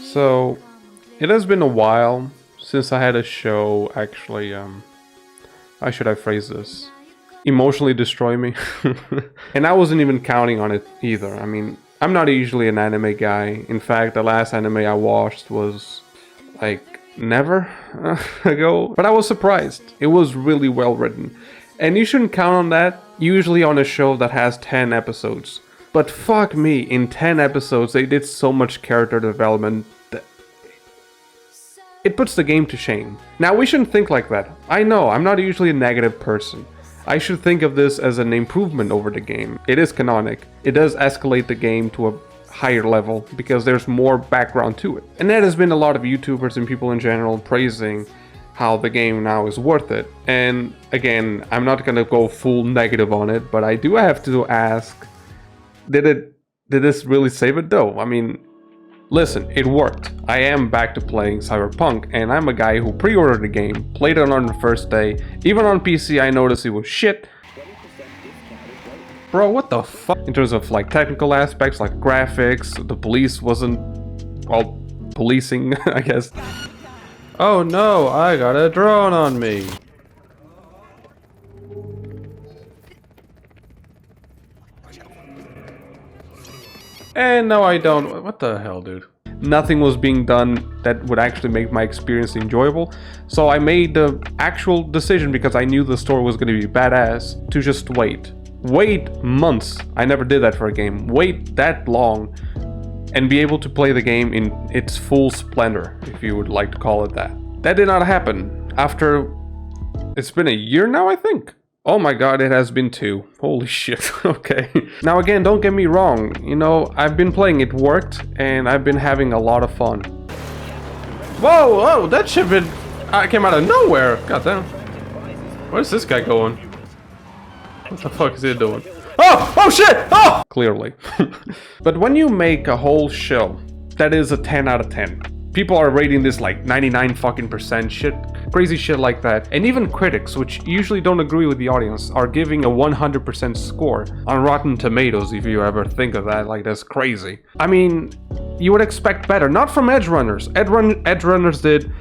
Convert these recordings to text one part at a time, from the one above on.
So, it has been a while since I had a show actually, how should I phrase this? Emotionally destroy me. And I wasn't even counting on it either. I mean, I'm not usually an anime guy. In fact, the last anime I watched was like never ago. But I was surprised. It was really well written. And you shouldn't count on that, usually on a show that has 10 episodes. But fuck me, in 10 episodes they did so much character development that it puts the game to shame. Now we shouldn't think like that. I know, I'm not usually a negative person. I should think of this as an improvement over the game. It is canonic. It does escalate the game to a higher level because there's more background to it. And there has been a lot of YouTubers and people in general praising how the game now is worth it. And again, I'm not gonna go full negative on it, but I do have to ask, did this really save it though? I mean, listen, it worked. I am back to playing Cyberpunk, and I'm a guy who pre-ordered the game, played it on the first day. Even on PC, I noticed it was shit. Bro, what the fuck? In terms of like technical aspects, like graphics, the police wasn't, well, policing, I guess. Oh no, I got a drone on me. And no, I don't. What the hell, dude? Nothing was being done that would actually make my experience enjoyable. So I made the actual decision, because I knew the story was going to be badass, to just wait. Wait months. I never did that for a game. Wait that long and be able to play the game in its full splendor, if you would like to call it that. That did not happen. After... it's been a year now, I think. Oh my god, it has been 2. Holy shit, okay. Now again, don't get me wrong, you know, I've been playing, it worked, and I've been having a lot of fun. Whoa, whoa, that shit came out of nowhere! God damn. Where's this guy going? What the fuck is he doing? Oh! Oh shit! Oh! Clearly. But when you make a whole show that is a 10 out of 10, people are rating this like 99 fucking percent shit, crazy shit like that. And even critics, which usually don't agree with the audience, are giving a 100% score on Rotten Tomatoes, if you ever think of that. Like, that's crazy. I mean, you would expect better. Not from Edgerunners. Edgerunners did,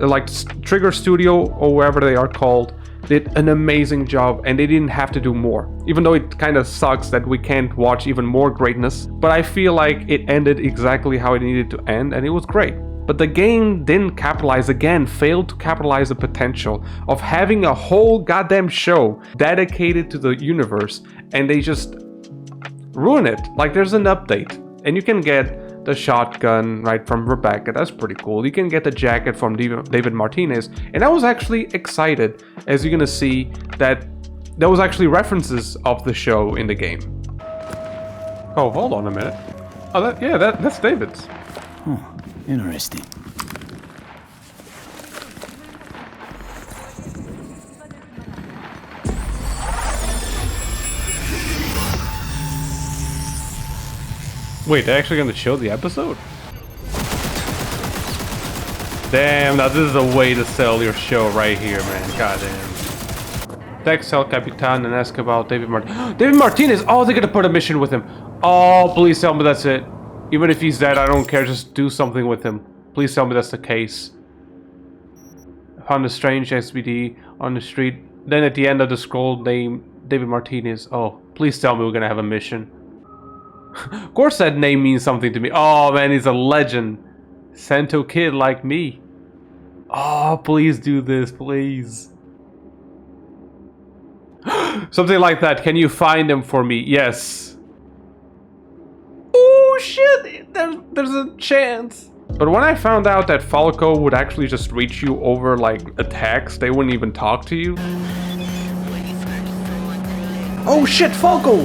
like, Trigger Studio, or wherever they are called, did an amazing job, and they didn't have to do more. Even though it kind of sucks that we can't watch even more greatness. But I feel like it ended exactly how it needed to end, and it was great. But the game didn't capitalize, again, failed to capitalize the potential of having a whole goddamn show dedicated to the universe, and they just ruin it. Like, there's an update, and you can get the shotgun, right, from Rebecca. That's pretty cool. You can get the jacket from David Martinez, and I was actually excited, as you're gonna see, that there was actually references of the show in the game. Oh, hold on a minute. Oh, that's David's. Oh, interesting. Wait, they're actually gonna show the episode? Damn, now this is a way to sell your show right here, man. Goddamn. Text El Capitan and ask about David Martinez. David Martinez! Oh, they're gonna put a mission with him. Oh, please tell me that's it. Even if he's dead, I don't care. Just do something with him. Please tell me that's the case. Found a strange SBD on the street. Then at the end of the scroll, name David Martinez. Oh, please tell me we're gonna have a mission. Of course that name means something to me. Oh man, he's a legend. Santo kid like me. Oh, please do this, please. Something like that. Can you find him for me? Yes. Oh shit, there's a chance. But when I found out that Falco would actually just reach you over like a text, they wouldn't even talk to you. Oh shit, Falco!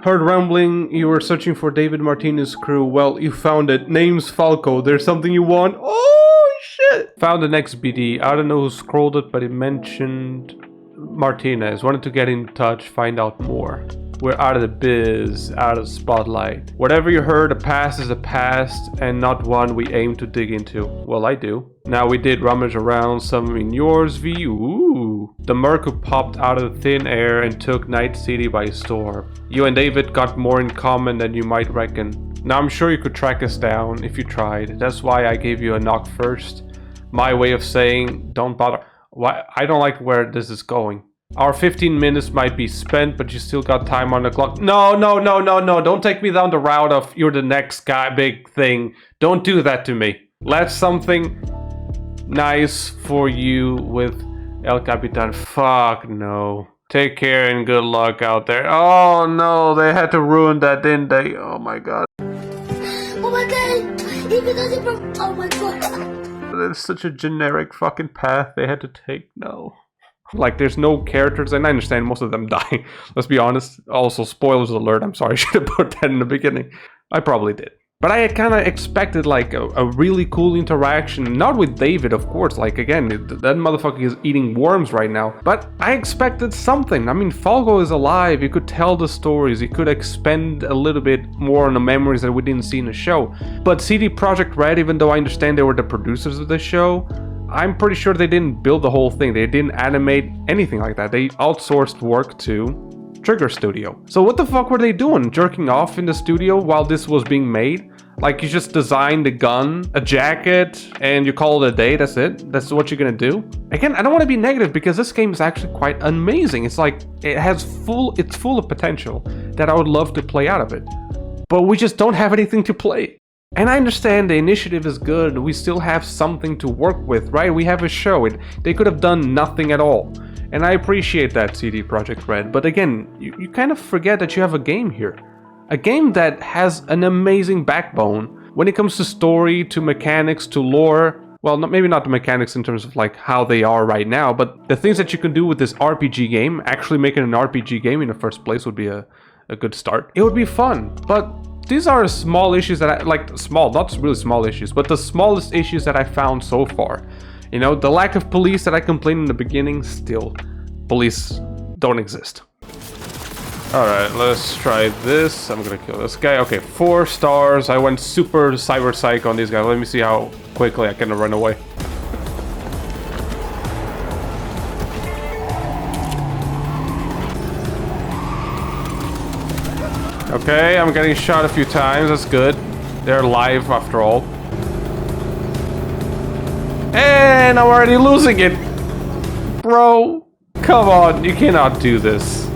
Heard rumbling, you were searching for David Martinez's crew. Well, you found it. Name's Falco. There's something you want? Oh shit! Found the next BD. I don't know who scrolled it, but it mentioned Martinez. Wanted to get in touch, find out more. We're out of the biz, out of the spotlight. Whatever you heard, the past is the past and not one we aim to dig into. Well, I do. Now we did rummage around some in yours view. Ooh. The Merc popped out of thin air and took Night City by storm. You and David got more in common than you might reckon. Now I'm sure you could track us down if you tried. That's why I gave you a knock first. My way of saying, don't bother. Why? I don't like where this is going. Our 15 minutes might be spent, but you still got time on the clock. No. Don't take me down the route of you're the next guy, big thing. Don't do that to me. Let's something nice for you with El Capitan. Fuck no. Take care and good luck out there. Oh no, they had to ruin that, didn't they? Oh my god. Oh my god! Oh my god! It's such a generic fucking path they had to take. No. Like, there's no characters, and I understand most of them die. Let's be honest. Also, spoilers alert. I'm sorry, I should have put that in the beginning. I probably did. But I had kind of expected, like, a really cool interaction. Not with David, of course. Like, again, that motherfucker is eating worms right now. But I expected something. I mean, Falco is alive. He could tell the stories. He could expend a little bit more on the memories that we didn't see in the show. But CD Projekt Red, even though I understand they were the producers of the show, I'm pretty sure they didn't build the whole thing. They didn't animate anything like that. They outsourced work to Trigger Studio. So what the fuck were they doing? Jerking off in the studio while this was being made? Like, you just designed a gun, a jacket, and you call it a day, that's it? That's what you're gonna do? Again, I don't want to be negative because this game is actually quite amazing. It's like, it's full of potential that I would love to play out of it. But we just don't have anything to play. And I understand the initiative is good, we still have something to work with, right? We have a show, they could have done nothing at all. And I appreciate that, CD Projekt Red, but again, you kind of forget that you have a game here. A game that has an amazing backbone when it comes to story, to mechanics, to lore. Well, maybe not the mechanics in terms of like how they are right now, but the things that you can do with this RPG game, actually making an RPG game in the first place would be a good start. It would be fun, but these are small issues that not really small issues, but the smallest issues that I found so far. You know, the lack of police that I complained in the beginning, still, police don't exist. Alright, let's try this. I'm gonna kill this guy. Okay, 4 stars. I went super cyber psych on these guys. Let me see how quickly I can run away. Okay, I'm getting shot a few times. That's good. They're alive after all. And I'm already losing it. Bro, come on. You cannot do this.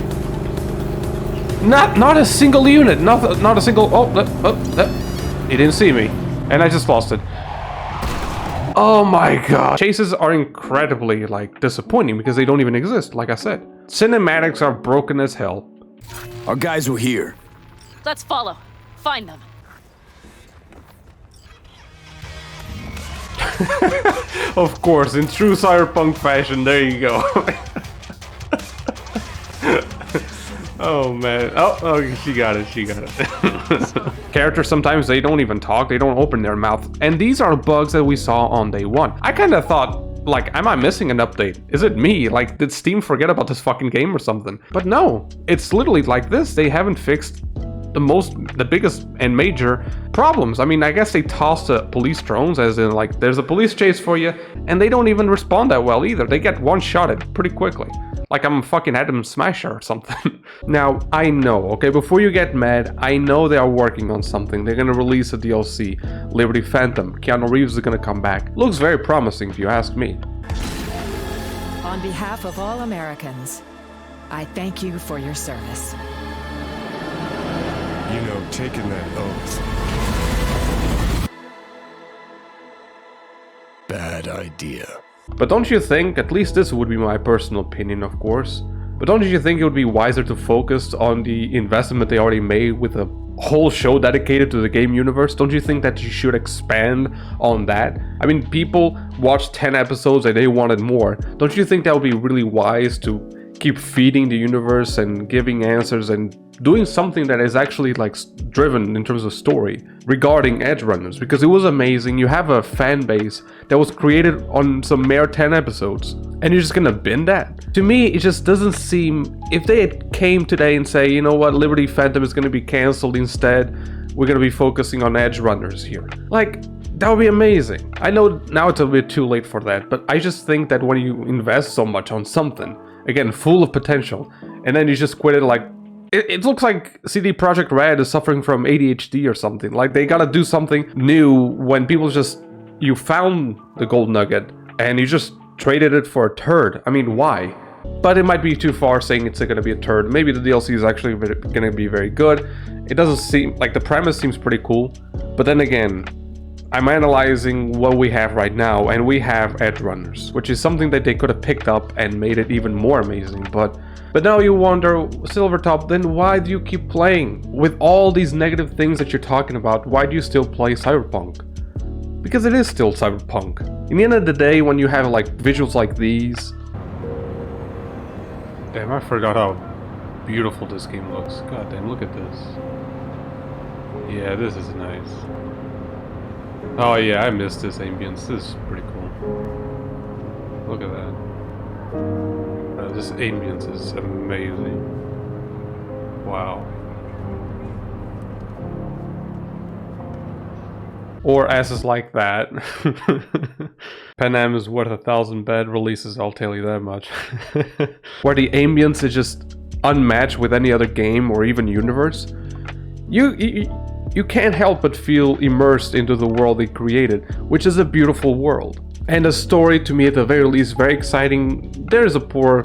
Not a single unit. Not a single... Oh, he didn't see me. And I just lost it. Oh my god. Chases are incredibly, like, disappointing because they don't even exist, like I said. Cinematics are broken as hell. Our guys were here. Let's follow. Find them. Of course, in true cyberpunk fashion, there you go. Oh man. Oh, she got it. Characters sometimes they don't even talk, they don't open their mouth. And these are bugs that we saw on day 1. I kind of thought, like, am I missing an update? Is it me? Like, did Steam forget about this fucking game or something? But no, it's literally like this. They haven't fixed the biggest and major problems. I mean, I guess they tossed the police drones, as in, like, there's a police chase for you, and they don't even respond that well either. They get one-shotted pretty quickly. Like I'm a fucking Adam Smasher or something. Now, I know, okay, before you get mad, I know they are working on something. They're gonna release a DLC. Liberty Phantom. Keanu Reeves is gonna come back. Looks very promising if you ask me. On behalf of all Americans, I thank you for your service. You know, taking that oath. Bad idea. But don't you think, at least this would be my personal opinion, of course, but don't you think it would be wiser to focus on the investment they already made with a whole show dedicated to the game universe? Don't you think that you should expand on that? I mean, people watched 10 episodes and they wanted more. Don't you think that would be really wise to keep feeding the universe and giving answers and doing something that is actually like driven in terms of story regarding Edgerunners, because it was amazing. You have a fan base that was created on some mere 10 episodes and you're just gonna bin that? To me, it just doesn't seem, if they had came today and say, you know what, Liberty Phantom is gonna be cancelled, instead we're gonna be focusing on Edgerunners here, like, that would be amazing. I know now it's a bit too late for that, but I just think that when you invest so much on something, again, full of potential, and then you just quit it, like, it looks like CD Projekt Red is suffering from ADHD or something. Like, they gotta do something new when people just, you found the gold nugget and you just traded it for a turd. I mean, why? But it might be too far saying it's gonna be a turd. Maybe the DLC is actually gonna be very good. It doesn't seem, like, the premise seems pretty cool, but then again, I'm analyzing what we have right now, and we have Edgerunners, which is something that they could have picked up and made it even more amazing. But now you wonder, Silvertop, then why do you keep playing? With all these negative things that you're talking about, why do you still play Cyberpunk? Because it is still Cyberpunk. In the end of the day, when you have like visuals like these... Damn, I forgot how beautiful this game looks. God damn, look at this. Yeah, this is nice. Oh yeah, I missed this ambience. This is pretty cool. Look at that. This ambience is amazing. Wow. Or asses like that. Pan Am is worth 1,000 bad releases, I'll tell you that much. Where the ambience is just unmatched with any other game or even universe. You can't help but feel immersed into the world they created, which is a beautiful world. And the story, to me at the very least, very exciting. There's a poor,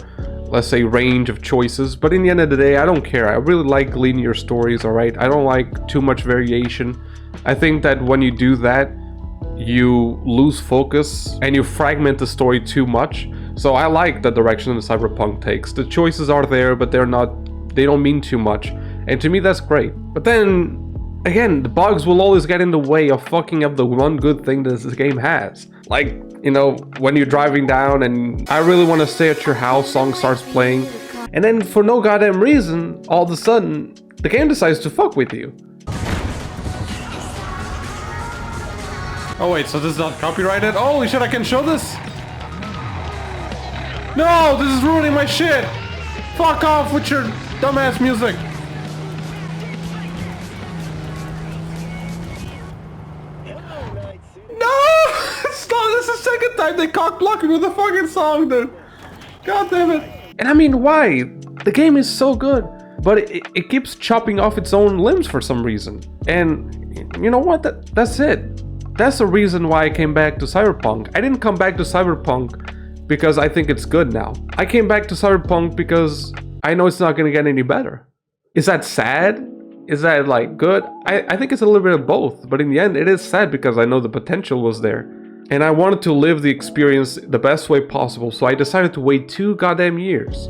let's say, range of choices, but in the end of the day, I don't care. I really like linear stories, alright? I don't like too much variation. I think that when you do that, you lose focus and you fragment the story too much. So I like the direction the Cyberpunk takes. The choices are there, but they don't mean too much. And to me, that's great. But then, again, the bugs will always get in the way of fucking up the one good thing that this game has. Like, you know, when you're driving down and I really want to stay at your house, song starts playing, and then for no goddamn reason, all of a sudden, the game decides to fuck with you. Oh wait, so this is not copyrighted? Holy shit, I can show this? No, this is ruining my shit! Fuck off with your dumbass music! This is the second time they cock block me with a fucking song, dude. God damn it. And I mean, why? The game is so good, but it keeps chopping off its own limbs for some reason. And you know what? That's it. That's the reason why I came back to Cyberpunk. I didn't come back to Cyberpunk because I think it's good now. I came back to Cyberpunk because I know it's not gonna get any better. Is that sad? Is that like good? I think it's a little bit of both, but in the end it is sad because I know the potential was there. And I wanted to live the experience the best way possible, so I decided to wait 2 goddamn years.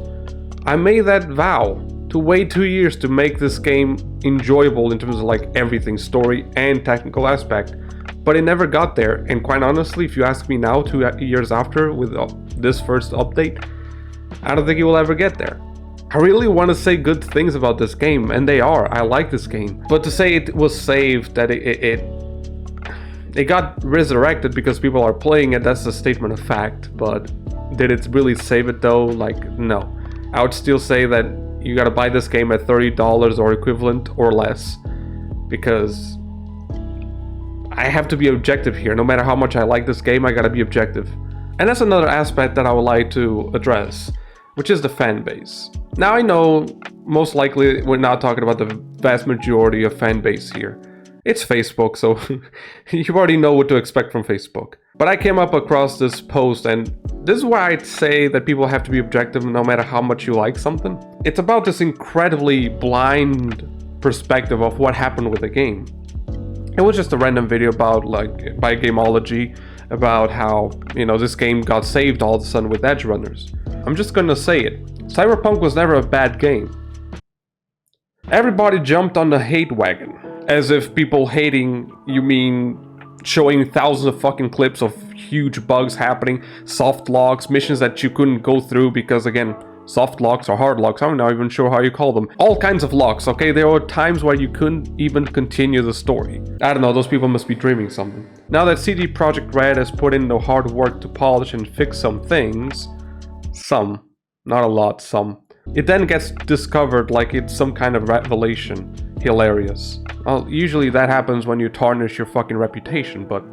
I made that vow to wait 2 years to make this game enjoyable in terms of like everything, story and technical aspect. But it never got there, and quite honestly, if you ask me now, 2 years after, with this first update, I don't think it will ever get there. I really want to say good things about this game, and they are. I like this game. But to say it was saved, that it got resurrected because people are playing it, that's a statement of fact. But did it really save it though? Like, no. I would still say that you gotta buy this game at $30 or equivalent or less, because I have to be objective here. No matter how much I like this game, I gotta be objective. And that's another aspect that I would like to address, which is the fan base. Now I know most likely we're not talking about the vast majority of fan base here. It's Facebook, so you already know what to expect from Facebook. But I came up across this post, and this is why I'd say that people have to be objective no matter how much you like something. It's about this incredibly blind perspective of what happened with the game. It was just a random video about, like, by Gameology, about how, you know, this game got saved all of a sudden with Edgerunners. I'm just gonna say it. Cyberpunk was never a bad game. Everybody jumped on the hate wagon. As if people hating, you mean showing thousands of fucking clips of huge bugs happening, soft logs, missions that you couldn't go through because, again, soft locks or hard locks, I'm not even sure how you call them. All kinds of locks, okay? There were times where you couldn't even continue the story. I don't know, those people must be dreaming something. Now that CD Projekt Red has put in the hard work to polish and fix some things, some, not a lot, some, it then gets discovered like it's some kind of revelation. Hilarious. Well, usually that happens when you tarnish your fucking reputation, but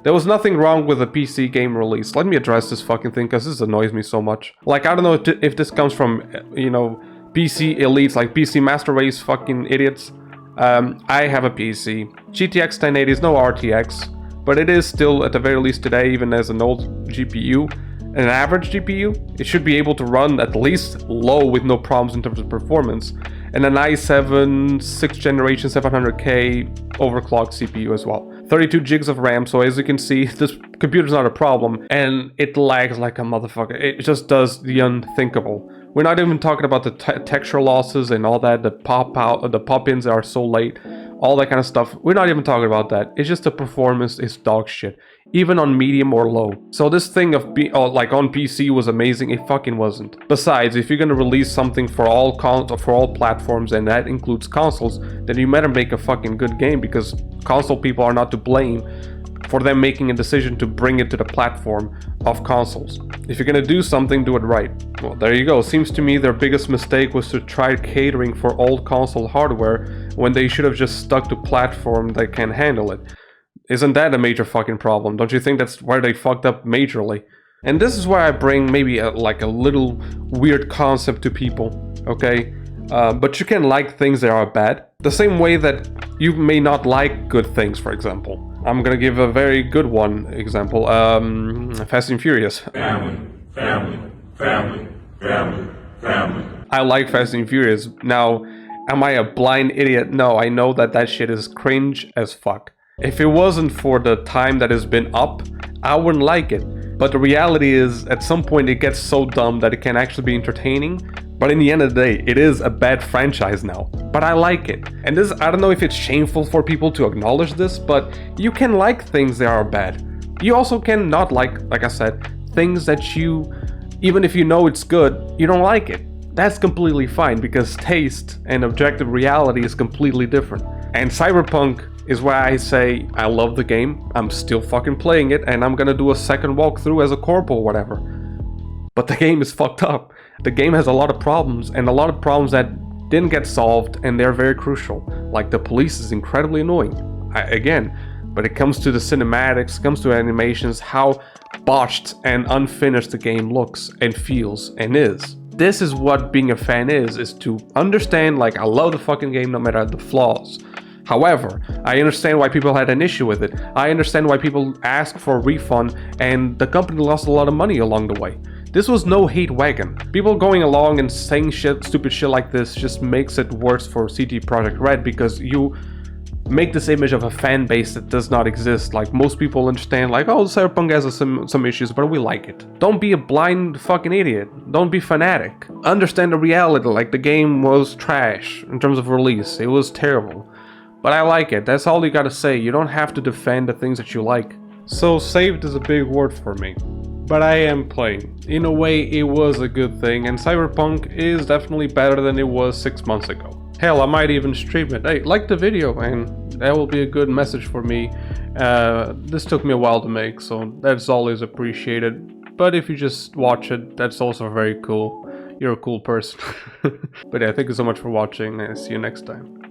there was nothing wrong with the PC game release. Let me address this fucking thing, because this annoys me so much. Like, I don't know if this comes from, you know, PC elites, like PC Master Race fucking idiots. I have a PC. GTX 1080 is no RTX, but it is still, at the very least today, even as an old GPU, an average GPU, it should be able to run at least low with no problems in terms of performance. And an i7 6th generation 700K overclocked CPU as well. 32 gigs of RAM, so as you can see, this computer's not a problem, and it lags like a motherfucker. It just does the unthinkable. We're not even talking about the texture losses and all that, the pop-ins are so late, all that kind of stuff. We're not even talking about that. It's just the performance is dog shit, even on medium or low. So this thing of like on PC was amazing. It fucking wasn't. Besides, if you're gonna release something for all platforms, and that includes consoles, then you better make a fucking good game, because console people are not to blame for them making a decision to bring it to the platform of consoles. If you're gonna do something, do it right. Well, there you go. Seems to me their biggest mistake was to try catering for old console hardware when they should have just stuck to platform that can handle it. Isn't that a major fucking problem? Don't you think that's where they fucked up majorly? And this is where I bring maybe like a little weird concept to people, okay? But you can like things that are bad, the same way that you may not like good things, for example. I'm gonna give a very good one example. Fast and Furious. Family. I like Fast and Furious. Now, am I a blind idiot? No, I know that shit is cringe as fuck. If it wasn't for the time that has been up, I wouldn't like it. But the reality is, at some point it gets so dumb that it can actually be entertaining. But in the end of the day, it is a bad franchise now. But I like it. And this, I don't know if it's shameful for people to acknowledge this, but you can like things that are bad. You also can not like I said, things that you, even if you know it's good, you don't like it. That's completely fine, because taste and objective reality is completely different. And Cyberpunk is where I say, I love the game, I'm still fucking playing it, and I'm gonna do a second walkthrough as a corp or whatever. But the game is fucked up. The game has a lot of problems, and a lot of problems that didn't get solved, and they're very crucial. Like, the police is incredibly annoying. But it comes to the cinematics, comes to animations, how botched and unfinished the game looks and feels and is. This is what being a fan is to understand, like, I love the fucking game no matter the flaws. However, I understand why people had an issue with it. I understand why people asked for a refund, and the company lost a lot of money along the way. This was no hate wagon. People going along and saying stupid shit like this just makes it worse for CD Projekt Red, because you make this image of a fan base that does not exist. Like, most people understand, like, oh, Cyberpunk has some issues, but we like it. Don't be a blind fucking idiot. Don't be fanatic. Understand the reality, like, the game was trash in terms of release. It was terrible. But I like it. That's all you gotta say. You don't have to defend the things that you like. So, saved is a big word for me. But I am playing. In a way, it was a good thing, and Cyberpunk is definitely better than it was 6 months ago. Hell, I might even stream it. Hey, like the video, and that will be a good message for me. This took me a while to make, so that's always appreciated. But if you just watch it, that's also very cool. You're a cool person. But yeah, thank you so much for watching, and see you next time.